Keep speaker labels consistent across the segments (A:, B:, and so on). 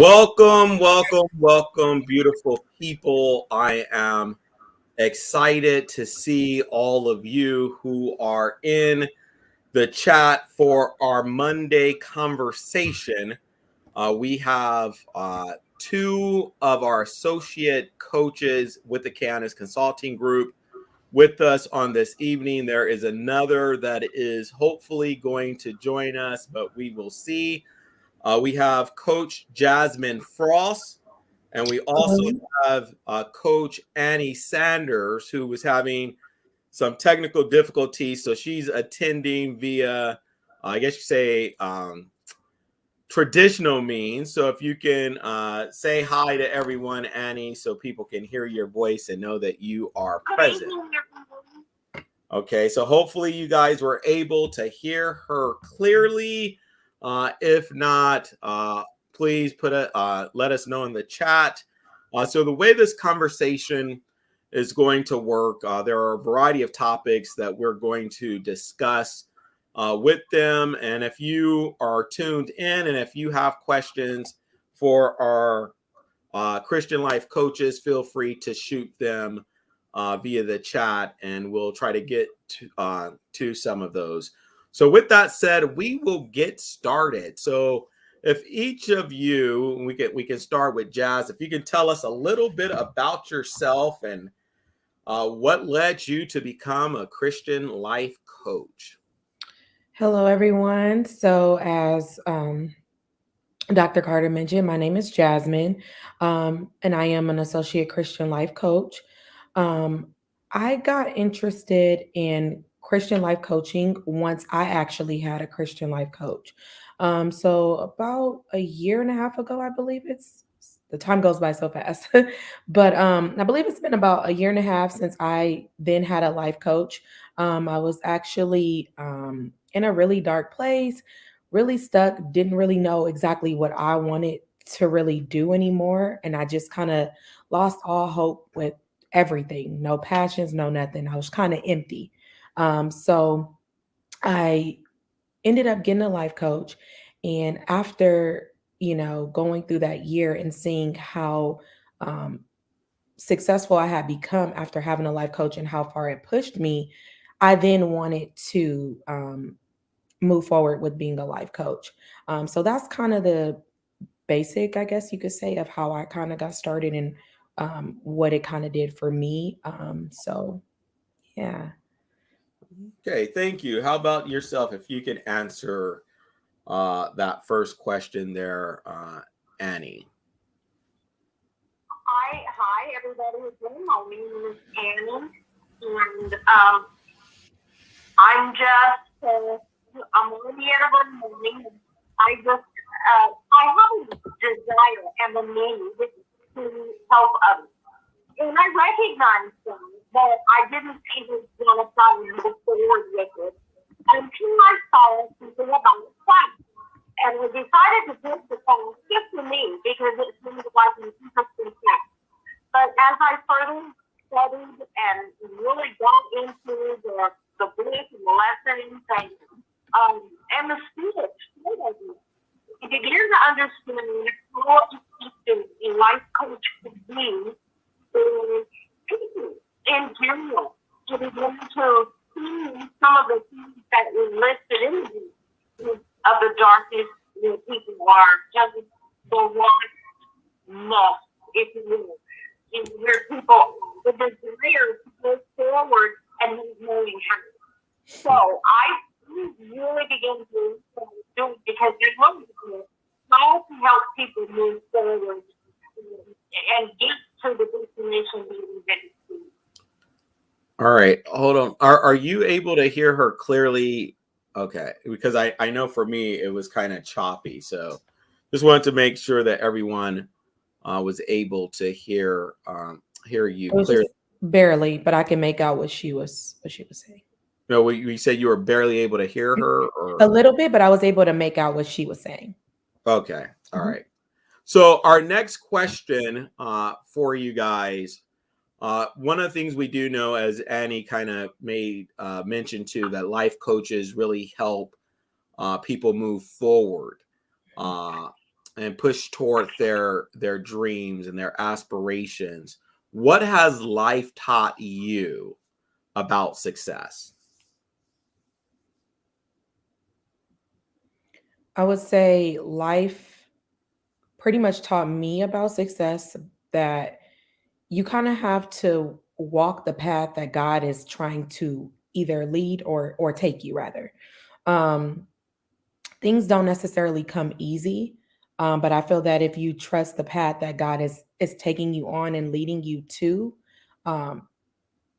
A: Welcome, beautiful people. I am excited to see all of you who are in the chat for our Monday conversation. We have two of our associate coaches with the Kaynnus Consulting Group with us on this evening. There is another that is hopefully going to join us, but we will see. We have Coach Jasmine Frost, and we also have Coach Annie Sanders, who was having some technical difficulties. So she's attending via, I guess you say, traditional means. So if you can say hi to everyone, Annie, so people can hear your voice and know that you are present. Okay, so hopefully you guys were able to hear her clearly. If not, please let us know in the chat. So the way this conversation is going to work, there are a variety of topics that we're going to discuss with them. And if you are tuned in and if you have questions for our Christian life coaches, feel free to shoot them via the chat, and we'll try to get to some of those. So with that said, we will get started. So if each of you, we can start with Jazz, if you can tell us a little bit about yourself and what led you to become a Christian life coach.
B: Hello, everyone. So as Dr. Carter mentioned, my name is Jasmine, and I am an associate Christian life coach. I got interested in Christian life coaching once I actually had a Christian life coach. So about a year and a half ago, I believe the time goes by so fast, but I believe it's been about a year and a half since I then had a life coach. I was actually in a really dark place, really stuck, didn't really know exactly what I wanted to really do anymore. And I just kind of lost all hope with everything, no passions, no nothing. I was kind of empty. So I ended up getting a life coach. And after, going through that year and seeing how um, successful I had become after having a life coach and how far it pushed me, I then wanted to move forward with being a life coach. So that's kind of the basic, I guess you could say, of how I kind of got started and what it kind of did for me. So, yeah.
A: Okay, thank you. How about yourself? If you can answer that first question there, Annie.
C: Hi, everybody. Again, my name is Annie, and I'm just I'm on the end of a morning. I have a desire and a need to help others, and I recognize that I didn't even want to follow the forward with it until I saw something about Christ. And I decided to take the class just for me because it seemed like an interesting class. But as I further studied and really got into the book and the lessons and the students, I began to understand how effective a life coach could be for people in general. I began to see some of the things that were listed in the book of the darkness where people are, just the lost mess, if you will. And where people with the desire to go forward and not knowing how. So I really began to do it because there's one how to help people move forward and get to the destination they need to.
A: All right, hold on. Are you able to hear her clearly? Okay, because I know for me it was kind of choppy, so just wanted to make sure that everyone was able to hear you clearly.
B: Barely, but I can make out what she was saying.
A: No, you said you were barely able to hear her, or
B: a little bit, but I was able to make out what she was saying.
A: Okay, all right. So our next question for you guys. One of the things we do know, as Annie kind of made mention to, that life coaches really help people move forward. and push toward their dreams and their aspirations, what has life taught you about success?
B: I would say life pretty much taught me about success that you kind of have to walk the path that God is trying to either lead or take you rather. Um, Things don't necessarily come easy, but I feel that if you trust the path that God is taking you on and leading you to, um,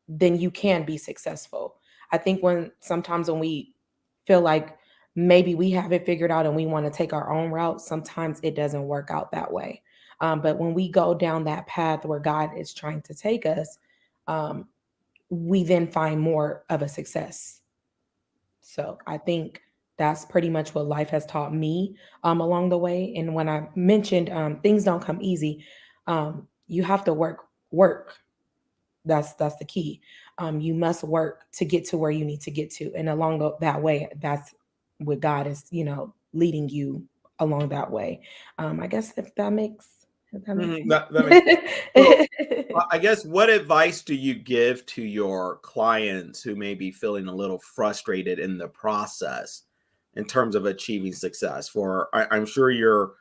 B: then you can be successful. I think sometimes when we feel like maybe we have it figured out and we want to take our own route, sometimes it doesn't work out that way. But when we go down that path where God is trying to take us, um, we then find more of a success. So I think that's pretty much what life has taught me along the way. And when I mentioned things don't come easy, you have to work. That's the key. You must work to get to where you need to get to, and along that way, that's what God is, leading you along that way. I guess if that makes
A: Mhm, that makes so.
B: sense.
A: I guess, what advice do you give to your clients who may be feeling a little frustrated in the process in terms of achieving success? I'm sure you're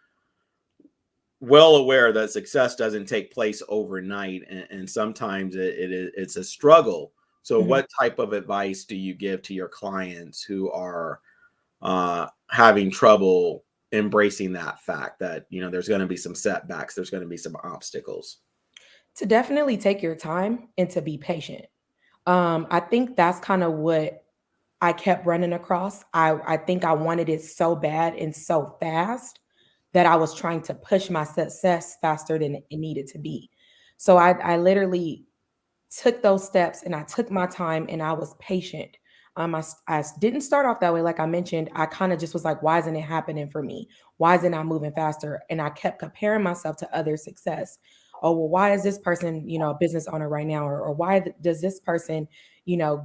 A: well aware that success doesn't take place overnight, and sometimes it's a struggle. So,
B: Mhm.
A: what type of advice do you give to your clients who are having trouble embracing that fact that there's going to be some setbacks, there's going to be some obstacles?
B: To definitely take your time and to be patient. I think that's kind of what I kept running across. I think I wanted it so bad and so fast that I was trying to push my success faster than it needed to be. So I literally took those steps and I took my time and I was patient. I didn't start off that way. Like I mentioned, I kind of just was like, why isn't it happening for me? Why is it not moving faster? And I kept comparing myself to other success. Oh, well, why is this person, a business owner right now? Or why does this person,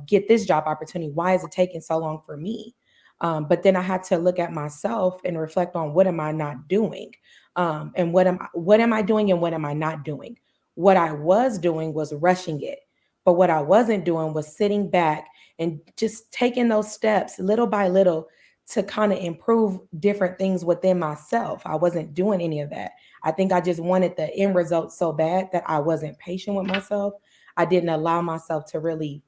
B: get this job opportunity? Why is it taking so long for me? But then I had to look at myself and reflect on what am I not doing? And what am I doing and what am I not doing? What I was doing was rushing it. But what I wasn't doing was sitting back and just taking those steps little by little to kind of improve different things within myself. I wasn't doing any of that. I think I just wanted the end result so bad that I wasn't patient with myself. I didn't allow myself to really,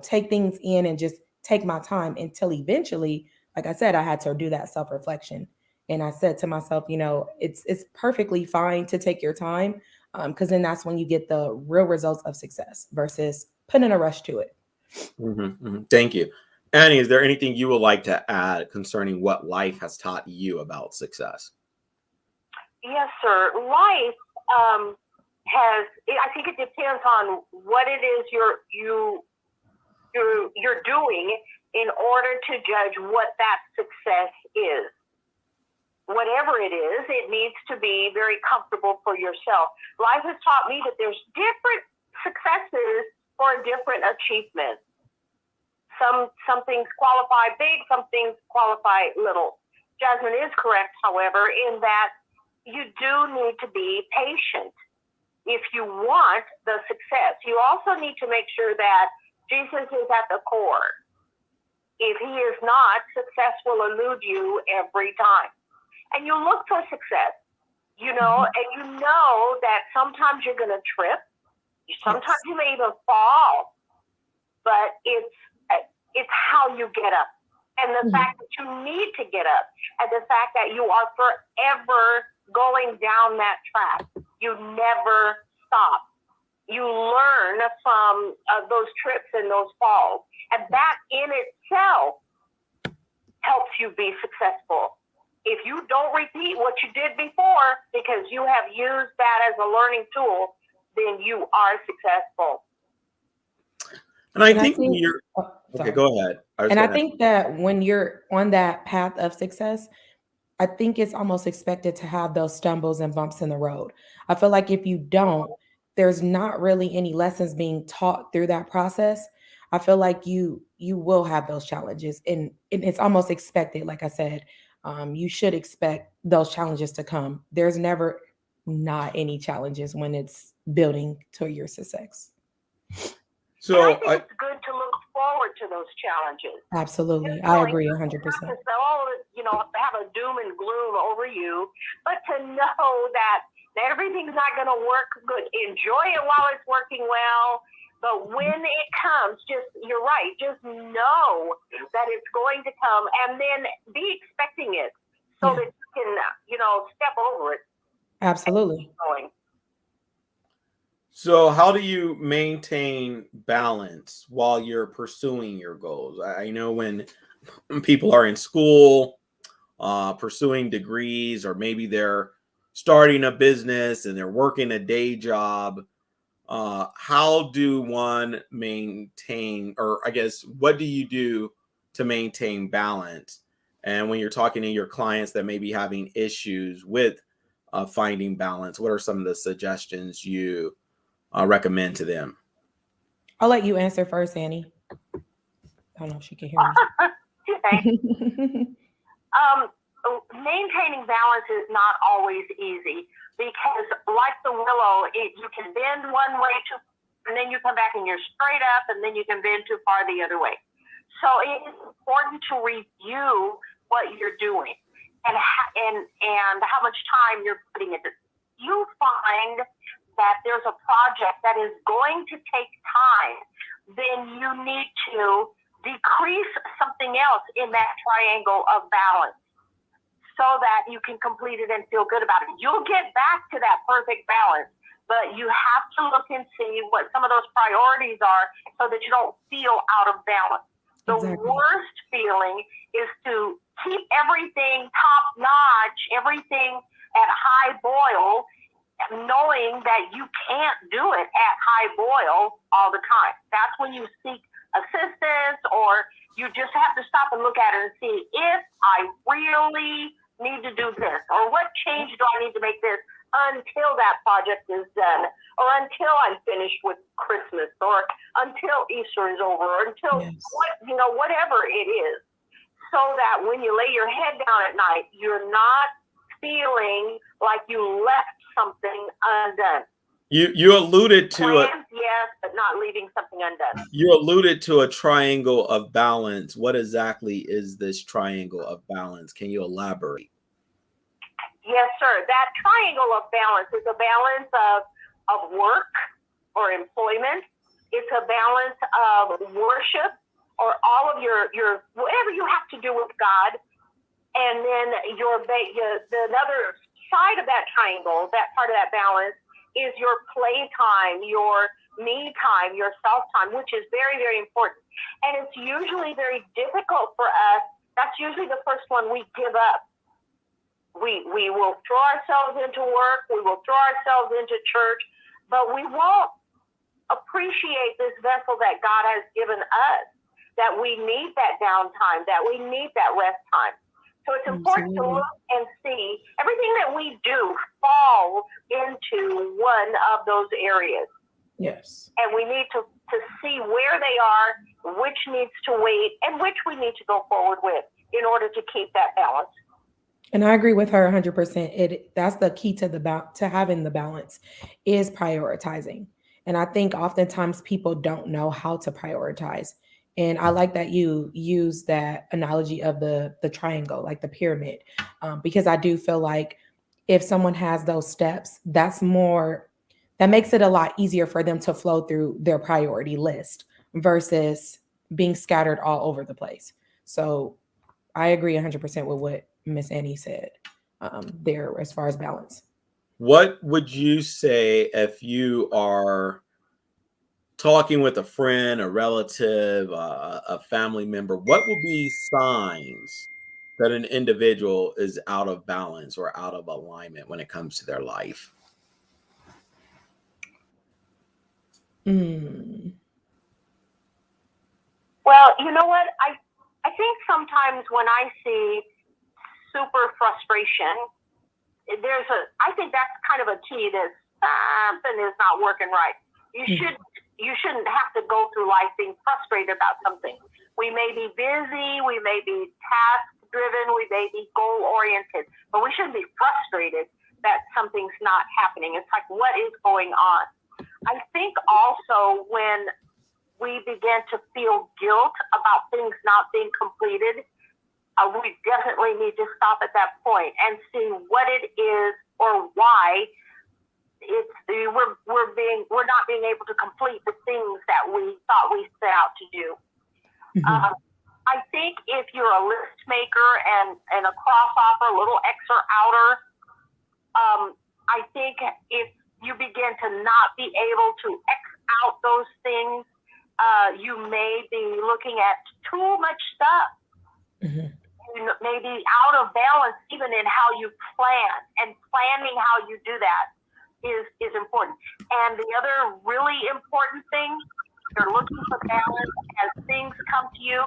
B: take things in and just take my time until eventually, like I said, I had to do that self-reflection. And I said to myself, it's perfectly fine to take your time, because then that's when you get the real results of success versus putting a rush to it.
A: Thank you. Annie, is there anything you would like to add concerning what life has taught you about success?
C: Yes, sir. Life I think it depends on what it is you're doing in order to judge what that success is. Whatever it is, it needs to be very comfortable for yourself. Life has taught me that there's different successes for different achievements. Some things qualify big, some things qualify little. Jasmine is correct, however, in that you do need to be patient if you want the success. You also need to make sure that Jesus is at the core. If he is not, success will elude you every time. And you look for success, and you know that sometimes you're going to trip. Sometimes you may even fall, but it's how you get up. And the fact that you need to get up, and the fact that you are forever going down that track. You never stop. You learn from those trips and those falls. And that in itself helps you be successful. If you don't repeat what you did before because you have used that as a learning tool, then you are successful.
A: And I think you're okay. Go ahead.
B: I think that when you're on that path of success, I think it's almost expected to have those stumbles and bumps in the road. I feel like if you don't, there's not really any lessons being taught through that process. I feel like you will have those challenges, and it's almost expected. Like I said, you should expect those challenges to come. There's never not any challenges when it's building to your success.
C: So and I think it's good to look forward to those challenges.
B: Absolutely. I agree 100%.
C: Not to have a doom and gloom over you, but to know that everything's not going to work good. Enjoy it while it's working well. But when it comes, you're right, just know that it's going to come and then be expecting it so that you can, step over it.
B: Absolutely.
A: So how do you maintain balance while you're pursuing your goals? I know when people are in school, pursuing degrees, or maybe they're starting a business and they're working a day job. How do one maintain, or I guess, what do you do to maintain balance? And when you're talking to your clients that may be having issues with finding balance, what are some of the suggestions you recommend to them?
B: I'll let you answer first, Annie. I don't know if she can hear
C: me. Maintaining balance is not always easy because, like the willow, you can bend one way and then you come back and you're straight up, and then you can bend too far the other way. So it is important to review what you're doing and how much time you're putting into it. You find that there's a project that is going to take time, then you need to decrease something else in that triangle of balance so that you can complete it and feel good about it. You'll get back to that perfect balance, but you have to look and see what some of those priorities are so that you don't feel out of balance. The worst feeling is to keep everything top notch, everything at high boil, knowing that you can't do it at high boil all the time. That's when you seek assistance, or you just have to stop and look at it and see if I really need to do this, or what change do I need to make this until that project is done, or until I'm finished with Christmas, or until Easter is over, or until whatever it is, so that when you lay your head down at night, you're not feeling like you left something undone.
A: You alluded to
C: yes, but not leaving something undone.
A: You alluded to a triangle of balance. What exactly is this triangle of balance? Can you elaborate?
C: Yes, sir. That triangle of balance is a balance of work or employment. It's a balance of worship, or all of your whatever you have to do with God. And then the other side of that triangle, that part of that balance, is your play time, your me time, your self time, which is very, very important. And it's usually very difficult for us. That's usually the first one we give up. We will throw ourselves into work, we will throw ourselves into church, but we won't appreciate this vessel that God has given us, that we need that downtime, that we need that rest time. So it's important to look and see everything that we do falls into one of those areas.
B: Yes.
C: And we need to see where they are, which needs to wait, and which we need to go forward with in order to keep that balance.
B: And I agree with her 100%. That's the key to having the balance, is prioritizing. And I think oftentimes people don't know how to prioritize. And I like that you use that analogy of the triangle, like the pyramid, because I do feel like if someone has those steps, that makes it a lot easier for them to flow through their priority list versus being scattered all over the place. So I agree 100% with what Miss Annie said there as far as balance.
A: What would you say if you are talking with a friend, a relative, a family member? What would be signs that an individual is out of balance or out of alignment when it comes to their life?
C: Well, you know what? I think sometimes when I see super frustration, I think that's kind of a key that something is not working right. You shouldn't have to go through life being frustrated about something. We may be busy, we may be task driven, we may be goal oriented, but we shouldn't be frustrated that something's not happening. It's like, what is going on? I think also when we begin to feel guilt about things not being completed, we definitely need to stop at that point and see what it is or why we're not being able to complete the things that we thought we set out to do.
B: Mm-hmm.
C: I think if you're a list maker and a crossover, a little X or outer, I think if you begin to not be able to X out those things, you may be looking at too much stuff.
B: Mm-hmm.
C: You may be out of balance even in how you plan, and planning how you do that is important. And the other really important thing, if you're looking for balance as things come to you,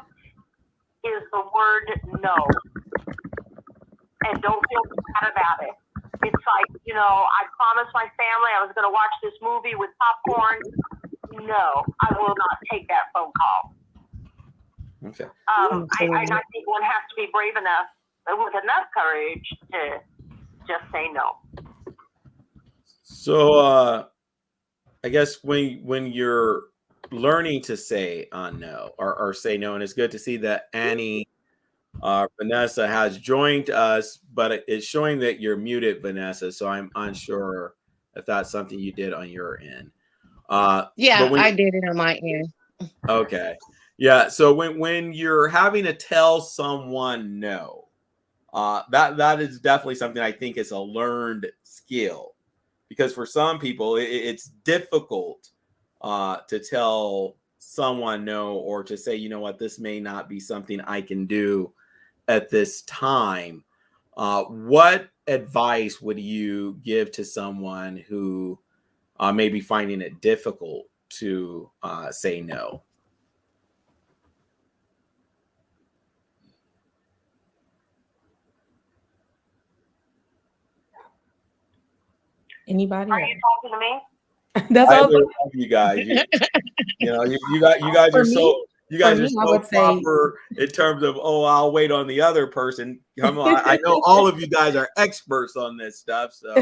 C: is the word no. And don't feel bad about it. It's like, I promised my family I was going to watch this movie with popcorn. No, I will not take that phone call.
A: Okay.
C: I think one has to be brave enough, with enough courage to just say no.
A: So I guess when you're learning to say no or say no, and it's good to see that Annie Vanessa has joined us, but it's showing that you're muted, Vanessa, so I'm unsure if that's something you did on your end.
D: Yeah, I did it on my end.
A: Okay. Yeah, so when you're having to tell someone no, that is definitely something I think is a learned skill, because for some people it's difficult to tell someone no, or to say, you know what, this may not be something I can do at this time. What advice would you give to someone who may be finding it difficult to say no?
B: Anybody?
C: Are you talking to me?
B: That's all.
A: You guys. You guys are so. You guys are so proper in terms of, I'll wait on the other person. Come on, I know all of you guys are experts on this stuff. So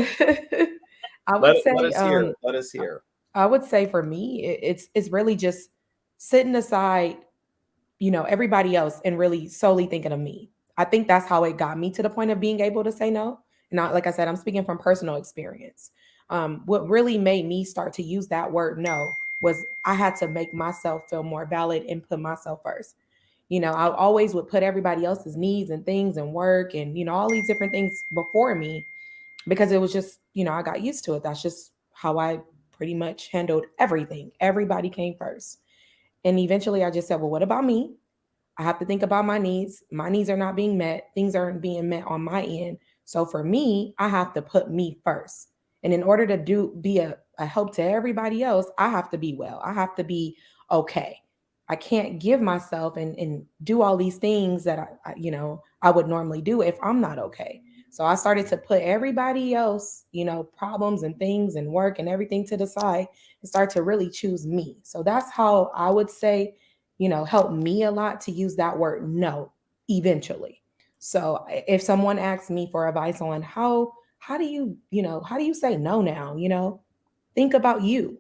A: let us hear.
B: I would say for me, it's really just sitting aside, everybody else and really solely thinking of me. I think that's how it got me to the point of being able to say no. And like I said, I'm speaking from personal experience. What really made me start to use that word no was I had to make myself feel more valid and put myself first. I always would put everybody else's needs and things and work and, all these different things before me, because it was just, I got used to it. That's just how I pretty much handled everything. Everybody came first. And eventually I just said, well, what about me? I have to think about my needs. My needs are not being met. Things aren't being met on my end. So for me, I have to put me first. And in order to be a help to everybody else, I have to be well. I have to be okay. I can't give myself and do all these things that I would normally do if I'm not okay. So I started to put everybody else, problems and things and work and everything to the side and start to really choose me. So that's how I would say, help me a lot to use that word no eventually. So if someone asks me for advice on how do you say no now, think about you.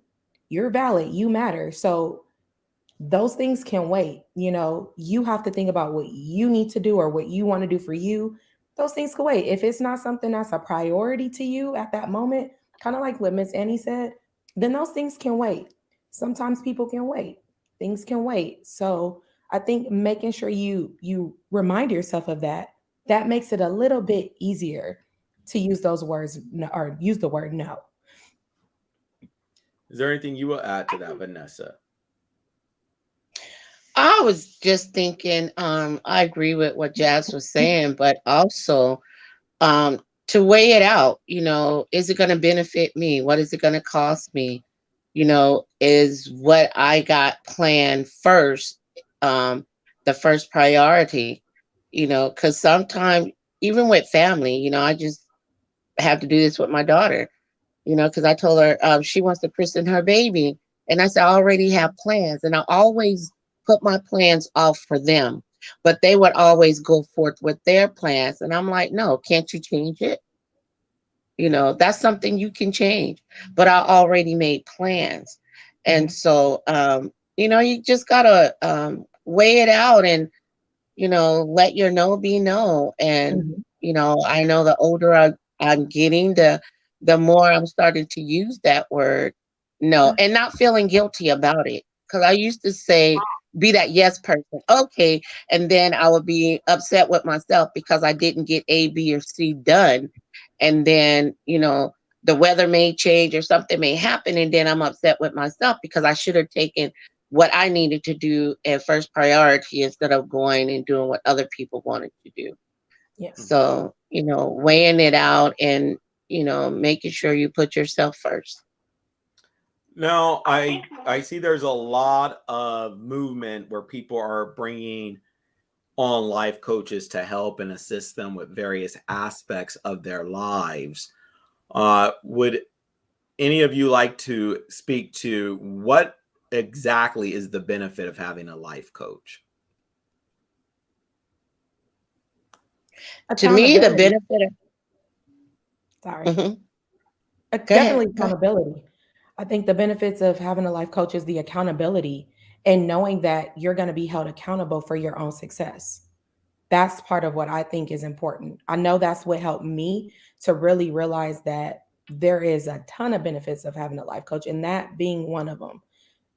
B: You're valid. You matter. So those things can wait. You have to think about what you need to do or what you want to do for you. Those things can wait. If it's not something that's a priority to you at that moment, kind of like what Miss Annie said, then those things can wait. Sometimes people can wait. Things can wait. So I think making sure you remind yourself of that makes it a little bit easier to use those words or use the word no.
A: Is there anything you will add to that, Vanessa?
D: I was just thinking, I agree with what Jazz was saying, but also to weigh it out, is it going to benefit me? What is it going to cost me? Is what I got planned first, the first priority, because sometimes even with family, I just have to do this with my daughter, because I told her she wants to christen her baby. And I said, I already have plans. And I always put my plans off for them. but they would always go forth with their plans. And I'm like, no, can't you change it? That's something you can change, but I already made plans. And so, you just gotta weigh it out and, let your no be no. And, I know the older I'm getting, the more I'm starting to use that word no, and not feeling guilty about it. Because I used to say, be that yes person. Okay. And then I would be upset with myself because I didn't get A, B, or C done. And then, the weather may change or something may happen. And then I'm upset with myself because I should have taken what I needed to do at first priority instead of going and doing what other people wanted to do.
B: Yes.
D: So, weighing it out and, making sure you put yourself first.
A: No, I see there's a lot of movement where people are bringing on life coaches to help and assist them with various aspects of their lives. Would any of you like to speak to what exactly is the benefit of having a life coach?
D: To me, the benefit of
B: definitely accountability. I think the benefits of having a life coach is the accountability and knowing that you're going to be held accountable for your own success. That's part of what I think is important. I know that's what helped me to really realize that there is a ton of benefits of having a life coach, and that being one of them.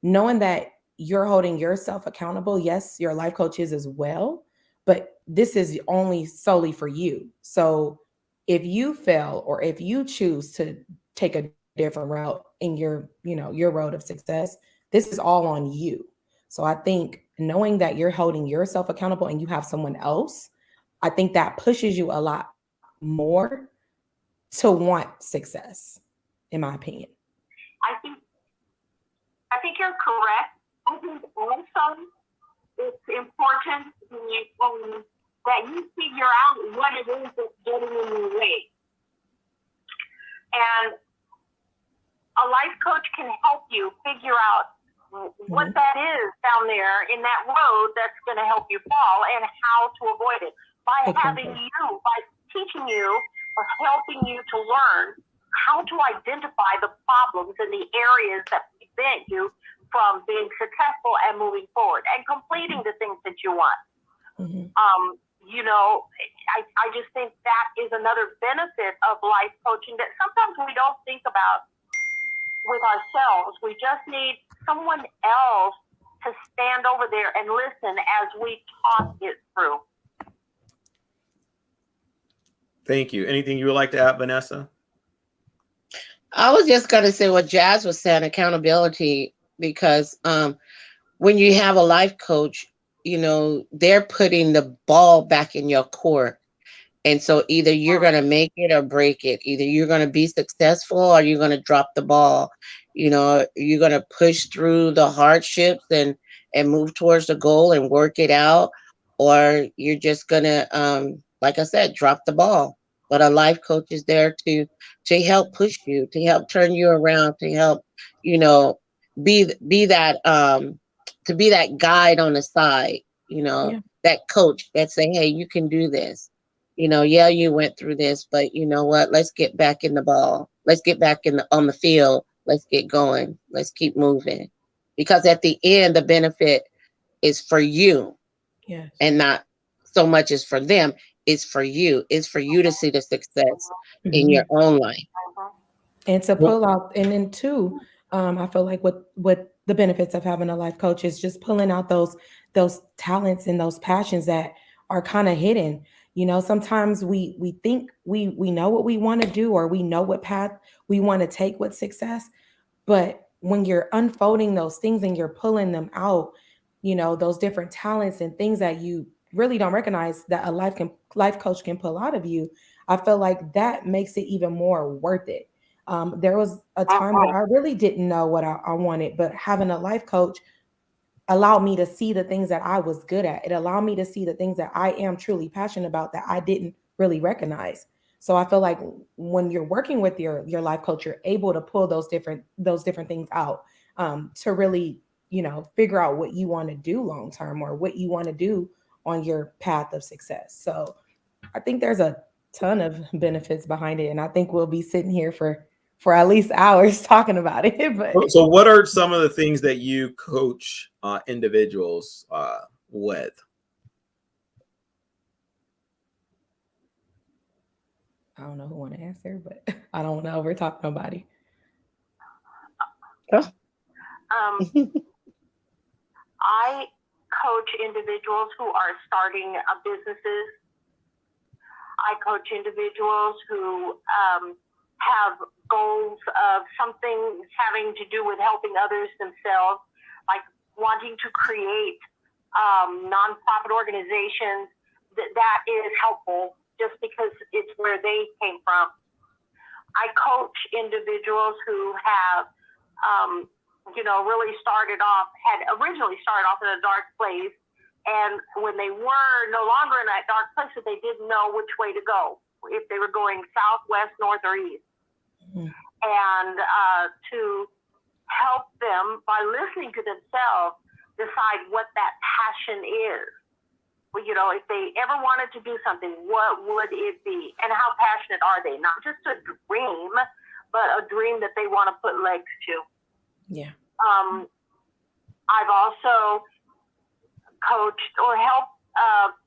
B: Knowing that you're holding yourself accountable. Yes, your life coach is as well, but this is only solely for you. So if you fail or if you choose to take a different route in your road of success, this is all on you. So I think knowing that you're holding yourself accountable and you have someone else, I think that pushes you a lot more to want success, in my opinion.
C: I think you're correct. I think also it's important that you figure out what it is that's getting in your way. And a life coach can help you figure out what that is down there in that road that's going to help you fall and how to avoid it by by teaching you or helping you to learn how to identify the problems in the areas that prevent you from being successful and moving forward and completing the things that you want. I just think that is another benefit of life coaching that sometimes we don't think about with ourselves. We just need someone else to stand over there and listen as we talk it through.
A: Thank you. Anything you would like to add, Vanessa?
D: I was just going to say what Jazz was saying, accountability, because when you have a life coach, they're putting the ball back in your court. And so either you're going to make it or break it. Either you're going to be successful or you're going to drop the ball. You're going to push through the hardships and move towards the goal and work it out. Or you're just going to, like I said, drop the ball. But a life coach is there to help push you, to help turn you around, to help, be that, to be that guide on the side, that coach that say, hey, you can do this. Yeah, you went through this, but you know what? Let's get back in the ball. Let's get back on the field. Let's get going. Let's keep moving. Because at the end, the benefit is for you.
B: Yes.
D: And not so much as for them. It's for you. It's for you to see the success in your own life.
B: And to pull out, and then too, I feel like what the benefits of having a life coach is just pulling out those talents and those passions that are kind of hidden. Sometimes we think we know what we want to do, or we know what path we want to take with success. But when you're unfolding those things and you're pulling them out, those different talents and things that you really don't recognize that a life coach can pull out of you, I feel like that makes it even more worth it. There was a time where I really didn't know what I wanted, but having a life coach allowed me to see the things that I was good at. It allowed me to see the things that I am truly passionate about that I didn't really recognize. So I feel like when you're working with your life coach, you're able to pull those different things out to really, figure out what you want to do long term or what you want to do on your path of success. So I think there's a ton of benefits behind it. And I think we'll be sitting here for at least hours talking about it. But
A: So what are some of the things that you coach individuals with?
B: I don't know who want to answer, but I don't want to over talk nobody.
C: I coach individuals who are starting businesses. I coach individuals who have goals of something having to do with helping others themselves, like wanting to create nonprofit organizations. That is helpful just because it's where they came from. I coach individuals who have, really had originally started off in a dark place. And when they were no longer in that dark place, that they didn't know which way to go, if they were going south, west, north, or east. Mm-hmm. And to help them by listening to themselves decide what that passion is. Well, if they ever wanted to do something, what would it be? And how passionate are they? Not just a dream, but a dream that they want to put legs to.
B: Yeah.
C: I've also coached or helped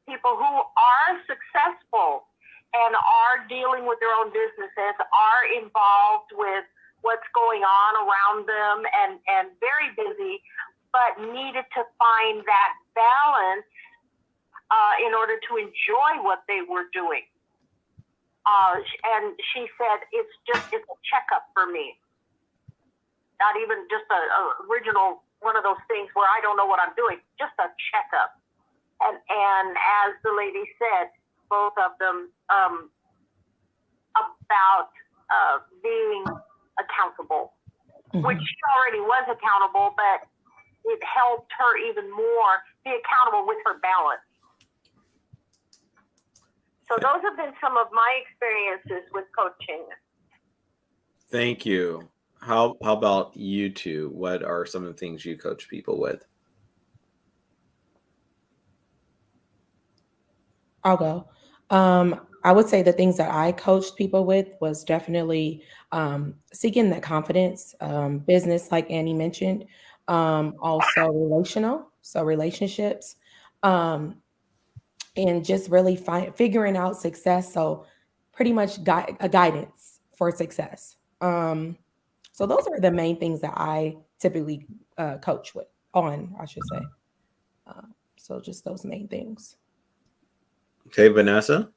C: people who are successful and are dealing with their own businesses, are involved with what's going on around them and very busy, but needed to find that balance in order to enjoy what they were doing. And she said, it's a checkup for me. Not even just a original one of those things where I don't know what I'm doing, just a checkup. And as the lady said, both of them about being accountable, mm-hmm. which she already was accountable, but it helped her even more be accountable with her balance. So those have been some of my experiences with coaching.
A: Thank you. How about you two? What are some of the things you coach people with?
B: I'll go. I would say the things that I coached people with was definitely seeking that confidence, business, like Annie mentioned, also relational, so relationships, and just really figuring out success. So pretty much a guidance for success. So those are the main things that I typically coach on, I should say. So just those main things.
A: Okay, Vanessa?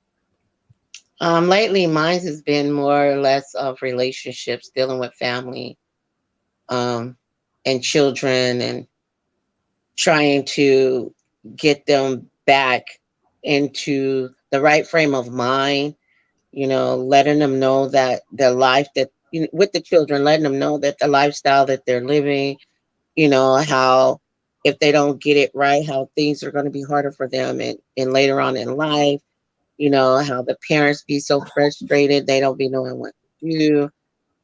D: Lately, mine has been more or less of relationships, dealing with family and children, and trying to get them back into the right frame of mind, letting them know that their life with the children, letting them know that the lifestyle that they're living, how if they don't get it right, how things are going to be harder for them and later on in life, how the parents be so frustrated, they don't be knowing what to do.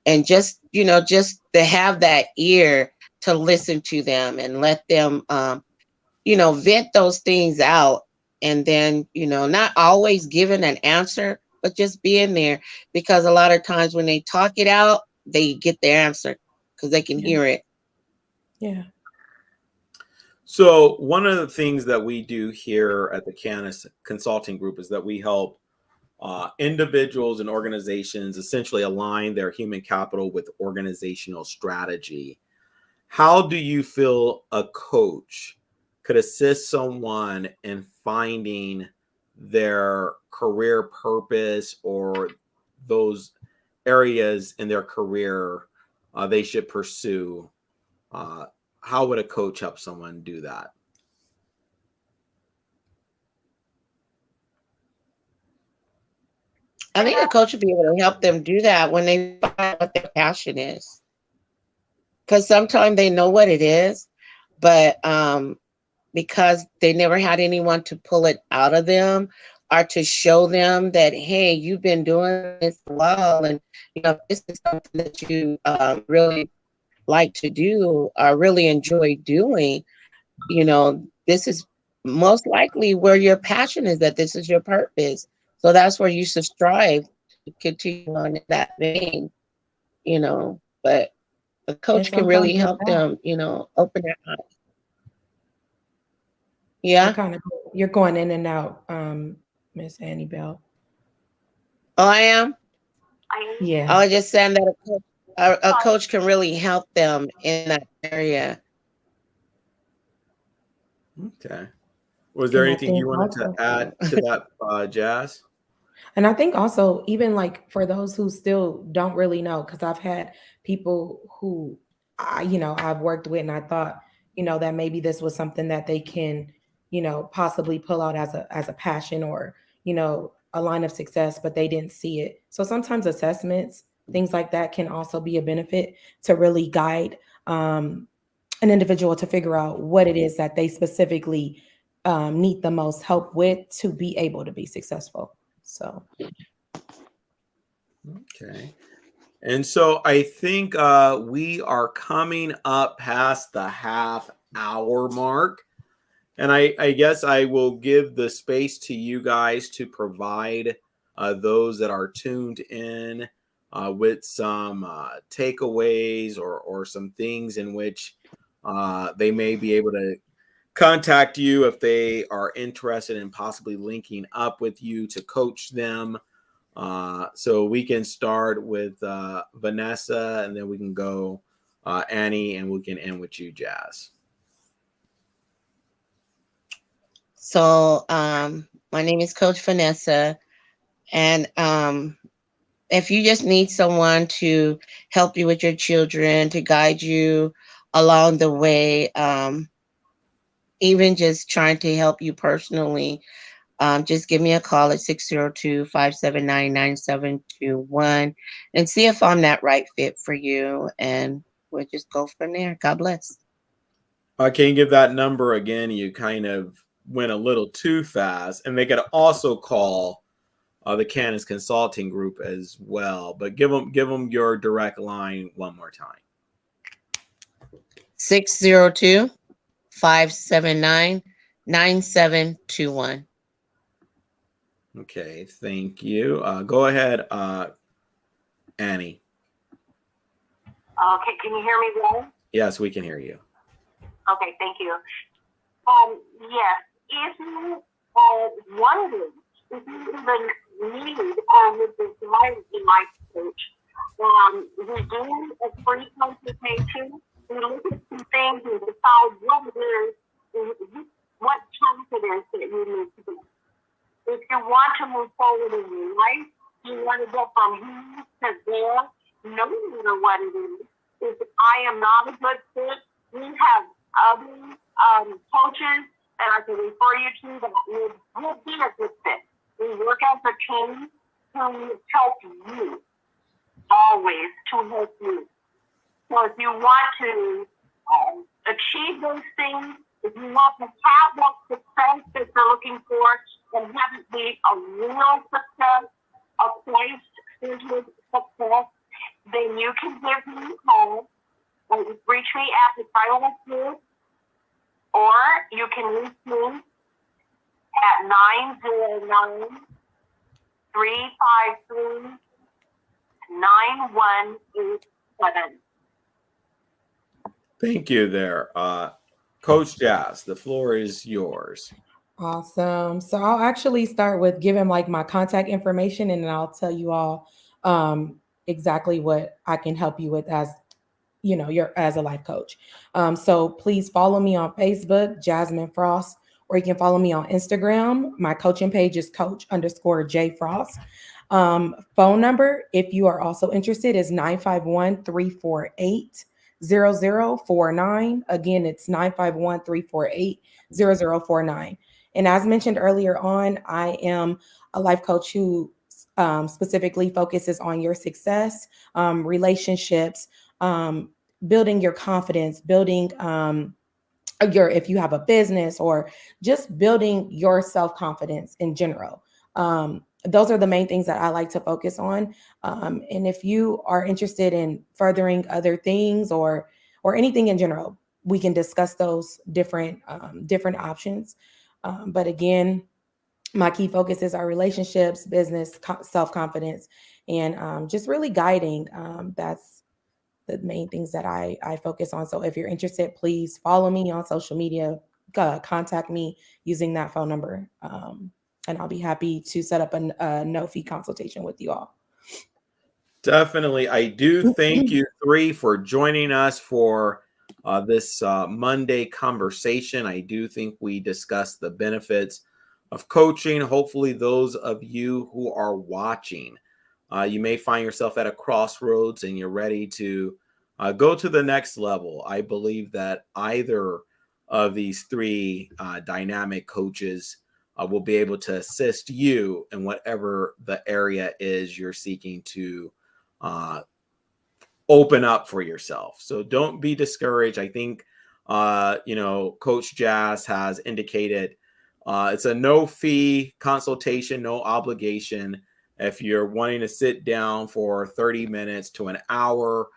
D: And just to have that ear to listen to them and let them, vent those things out. And then, not always giving an answer, but just being there, because a lot of times when they talk it out, they get their answer because they can hear it.
B: Yeah.
A: So one of the things that we do here at the Kaynnus Consulting Group is that we help individuals and organizations essentially align their human capital with organizational strategy. How do you feel a coach could assist someone in finding their career purpose or those areas in their career they should pursue? How would a coach help someone do that?
D: I think a coach would be able to help them do that when they find what their passion is. Because sometimes they know what it is, but because they never had anyone to pull it out of them or to show them that, hey, you've been doing this for a while, and this is something that you really like to do or really enjoy doing, this is most likely where your passion is, that this is your purpose. So that's where you should strive to continue on in that vein, but a
B: And
D: coach can
B: sometimes
D: really
B: with
D: help
B: that,
D: them, open their eyes. Yeah.
B: you're going in and out, Miss Annie Bell.
D: Oh, I am.
B: Yeah.
D: I was just saying that a coach can really help them in that area.
A: Okay. Was there
B: And I
A: anything you
B: think
A: wanted to
B: also,
A: add to that, Jazz?
B: and I think also, even like for those who still don't really know, because I've had people who I've worked with, and I thought, that maybe this was something that they can, possibly pull out as a passion, or, a line of success, but they didn't see it. So sometimes assessments, things like that, can also be a benefit to really guide an individual to figure out what it is that they specifically need the most help with to be able to be successful. So,
A: Okay. And so I think we are coming up past the half hour mark. And I guess I will give the space to you guys to provide those that are tuned in with some takeaways, or some things in which they may be able to contact you if they are interested in possibly linking up with you to coach them. So we can start with Vanessa, and then we can go Annie, and we can end with you, Jazz.
D: So my name is Coach Vanessa, and if you just need someone to help you with your children, to guide you along the way, even just trying to help you personally, just give me a call at 602-579-9721 and see if I'm that right fit for you, and we'll just go from there. God bless.
A: Can you give that number again? You kind of went a little too fast. And they could also call the Kaynnus Consulting Group as well. But give them your direct line one more time.
D: 602-579-9721.
A: Okay, thank you. Go ahead, Annie.
C: Okay, can you hear me well?
A: Yes, we can hear you.
C: Okay, thank you. Yes, if you are wondering if you even need would desire a life coach, we do a free consultation. We look at some things and decide what it is, what chance it is that you need to do. If you want to move forward in your life, you want to go from here to there, no matter what it is. If I am not a good fit, we have other coaches that I can refer you to that would be a good fit. We work as a team to help you, always to help you. So if you want to achieve those things, if you want to have that success that you're looking for and have it be a real success, a place-centered success, then you can give me a call. Reach me at the title of this, or you can reach me at 909-353-9187.
A: Thank you there. Coach Jazz, the floor is yours.
B: awesome. So I'll actually start with giving like my contact information, and then I'll tell you all exactly what I can help you with as as a life coach. So please follow me on Facebook, Jasmine Frost, or you can follow me on Instagram. My coaching page is coach_J Frost. Phone number, if you are also interested, is 951-348-0049. Again, it's 951-348-0049. And as mentioned earlier on, I am a life coach who specifically focuses on your success, relationships, building your confidence, building if you have a business, or just building your self-confidence in general. Those are the main things that I like to focus on. And if you are interested in furthering other things, or anything in general, we can discuss those different options. But again, my key focuses are relationships, business, self-confidence, and just really guiding. That's the main things that I focus on. So if you're interested, please follow me on social media, contact me using that phone number. And I'll be happy to set up a no-fee consultation with you all.
A: Definitely. I do thank you three for joining us for this Monday conversation. I do think we discussed the benefits of coaching. Hopefully, those of you who are watching, you may find yourself at a crossroads and you're ready to go to the next level. I believe that either of these three dynamic coaches will be able to assist you in whatever the area is you're seeking to open up for yourself. So don't be discouraged. I think, Coach Jazz has indicated it's a no fee consultation, no obligation. If you're wanting to sit down for 30 minutes to an hour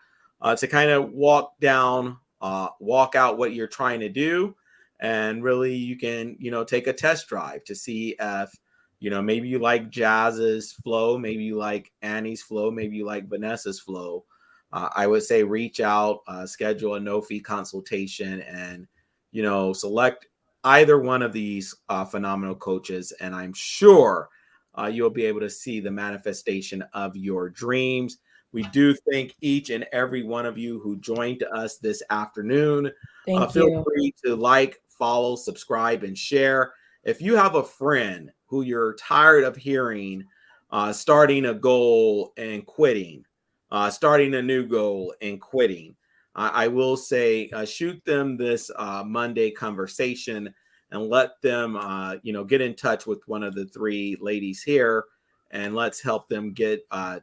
A: to kind of walk out what you're trying to do. And really you can, take a test drive to see if, maybe you like Jazz's flow, maybe you like Annie's flow, maybe you like Vanessa's flow. I would say reach out, schedule a no-fee consultation, and select either one of these phenomenal coaches. And I'm sure you'll be able to see the manifestation of your dreams. We do thank each and every one of you who joined us this afternoon. Feel free to like, follow, subscribe, and share. If you have a friend who you're tired of hearing starting a goal and quitting, starting a new goal and quitting, I will say shoot them this Monday conversation and let them get in touch with one of the three ladies here, and let's help them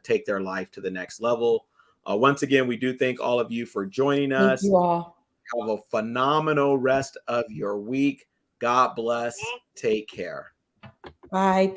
A: take their life to the next level. Once again, we do thank all of you for joining us.
B: Thank you all.
A: Have a phenomenal rest of your week. God bless. Take care.
B: Bye.